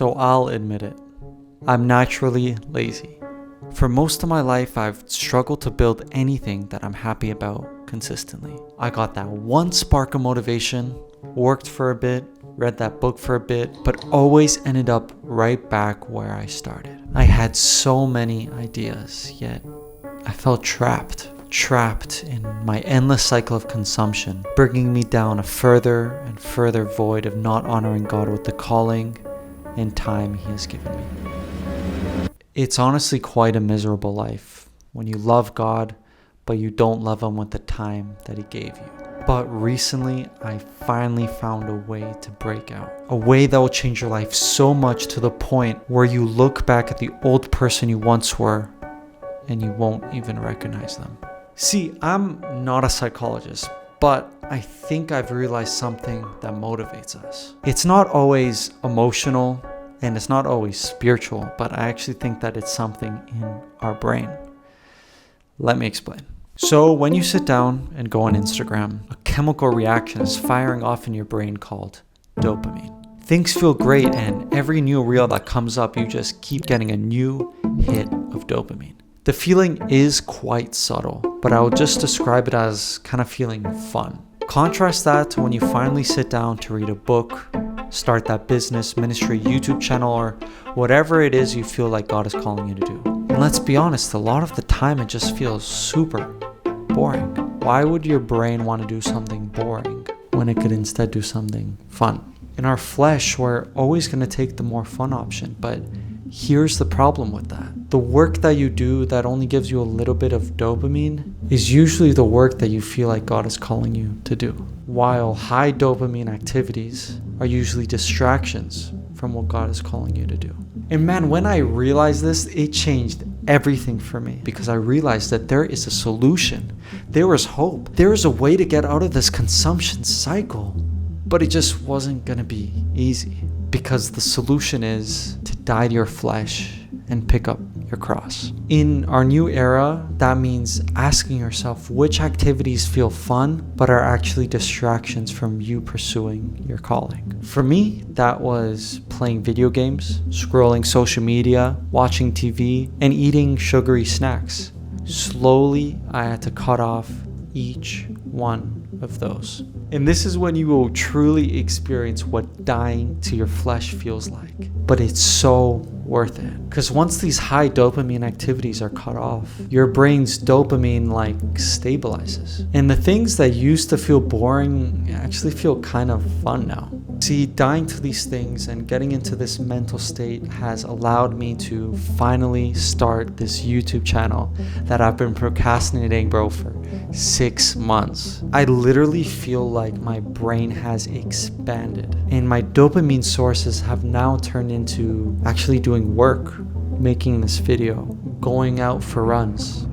So I'll admit it. I'm naturally lazy. For most of my life, I've struggled to build anything that I'm happy about consistently. I got that one spark of motivation, worked for a bit, read that book for a bit, but always ended up right back where I started. I had so many ideas, yet I felt trapped in my endless cycle of consumption, bringing me down a further and further void of not honoring God with the calling and time He has given me. It's honestly quite a miserable life when you love God, but you don't love Him with the time that He gave you. But recently, I finally found a way to break out. A way that will change your life so much to the point where you look back at the old person you once were and you won't even recognize them. See, I'm not a psychologist, but I think I've realized something that motivates us. It's not always emotional and it's not always spiritual, but I actually think that it's something in our brain. Let me explain. So when you sit down and go on Instagram, a chemical reaction is firing off in your brain called dopamine. Things feel great, and every new reel that comes up, you just keep getting a new hit of dopamine. The feeling is quite subtle, but I would just describe it as kind of feeling fun. Contrast that to when you finally sit down to read a book, start that business, ministry, YouTube channel, or whatever it is you feel like God is calling you to do. And let's be honest, a lot of the time it just feels super boring. Why would your brain want to do something boring when it could instead do something fun? In our flesh, we're always going to take the more fun option, but here's the problem with that. The work that you do that only gives you a little bit of dopamine is usually the work that you feel like God is calling you to do, while high dopamine activities are usually distractions from what God is calling you to do. And man, when I realized this, it changed everything for me, because I realized that there is a solution. There is hope. There is a way to get out of this consumption cycle, but it just wasn't going to be easy, because the solution is to die to your flesh and pick up your cross. In our new era, that means asking yourself which activities feel fun but are actually distractions from you pursuing your calling. For me, that was playing video games, scrolling social media, watching TV, and eating sugary snacks. Slowly, I had to cut off each one of those. And this is when you will truly experience what dying to your flesh feels like. But it's so worth it. Because once these high dopamine activities are cut off, your brain's dopamine stabilizes. And the things that used to feel boring actually feel kind of fun now. See, dying to these things and getting into this mental state has allowed me to finally start this YouTube channel that I've been procrastinating, bro, for 6 months. I literally feel like my brain has expanded, and my dopamine sources have now turned into actually doing work, making this video, going out for runs,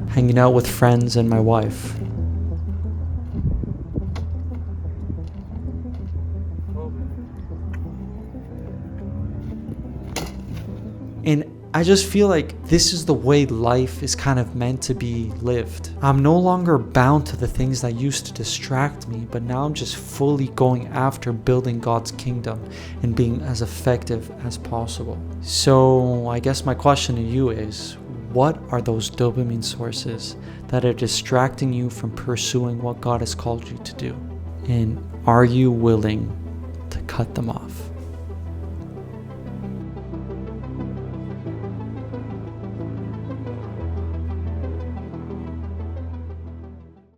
hanging out with friends and my wife. And I just feel like this is the way life is kind of meant to be lived. I'm no longer bound to the things that used to distract me, but now I'm just fully going after building God's kingdom and being as effective as possible. So I guess my question to you is, what are those dopamine sources that are distracting you from pursuing what God has called you to do? And are you willing to cut them off?